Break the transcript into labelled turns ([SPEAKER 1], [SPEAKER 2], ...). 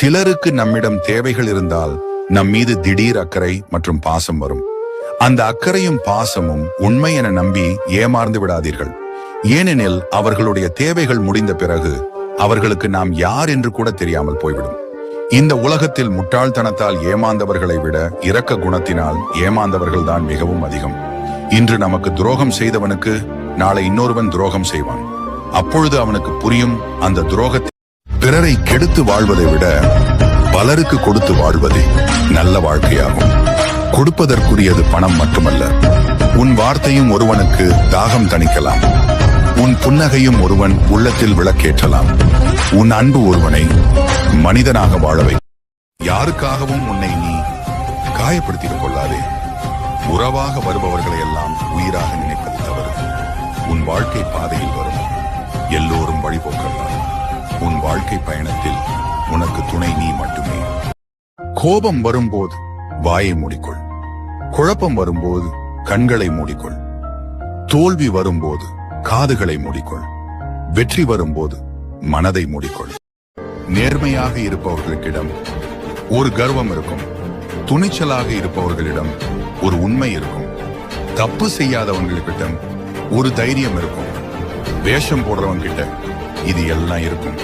[SPEAKER 1] சிலருக்கு நம்மிடம் தேவைகள் இருந்தால் நம் மீது திடீர் அக்கறை மற்றும் பாசம் வரும். அந்த அக்கறையும் பாசமும் உண்மை என நம்பி ஏமாந்து விடாதீர்கள். ஏனெனில் அவர்களுடைய தேவைகள் முடிந்த பிறகு அவர்களுக்கு நாம் யார் என்று கூட தெரியாமல் போய்விடும். இந்த உலகத்தில் முட்டாள்தனத்தால் ஏமாந்தவர்களை விட இரக்க குணத்தினால் ஏமாந்தவர்கள் தான் மிகவும் அதிகம். இன்று நமக்கு துரோகம் செய்தவனுக்கு நாளை இன்னொருவன் துரோகம் செய்வான். அப்பொழுது அவனுக்கு புரியும், அந்த துரோகத்தை பிறரை கெடுத்து வாழ்வதை விட பலருக்கு கொடுத்து வாழ்வதே நல்ல வாழ்க்கையாகும். கொடுப்பதற்குரியது பணம் மட்டுமல்ல. உன் வார்த்தையும் ஒருவனுக்கு தாகம் தணிக்கலாம். உன் புன்னகையும் ஒருவன் உள்ளத்தில் விளக்கேற்றலாம். உன் அன்பு ஒருவனை மனிதனாக வாழவை. யாருக்காகவும் உன்னை நீ காயப்படுத்திக் கொள்ளாதே. உறவாக வருபவர்களை எல்லாம் உயிராக நினைப்பது தவறு. உன் வாழ்க்கை பாதையில் வரும் எல்லோரும் வழிபோக்கத்தான். உன் வாழ்க்கை பயணத்தில் உனக்கு துணை நீ மட்டுமே. கோபம் வரும்போது வாயை மூடிக்கொள். குழப்பம் வரும்போது கண்களை மூடிக்கொள். தோல்வி வரும்போது காதுகளை மூடிக்கொள். வெற்றி வரும்போது மனதை மூடிக்கொள். நேர்மையாக இருப்பவர்களிடம் ஒரு கர்வம் இருக்கும். துணிச்சலாக இருப்பவர்களிடம் ஒரு உண்மை இருக்கும். தப்பு செய்யாதவர்களிடம் ஒரு தைரியம் இருக்கும். வேஷம் போடுறவங்க கிட்ட இது எல்லாம் இருக்கும்.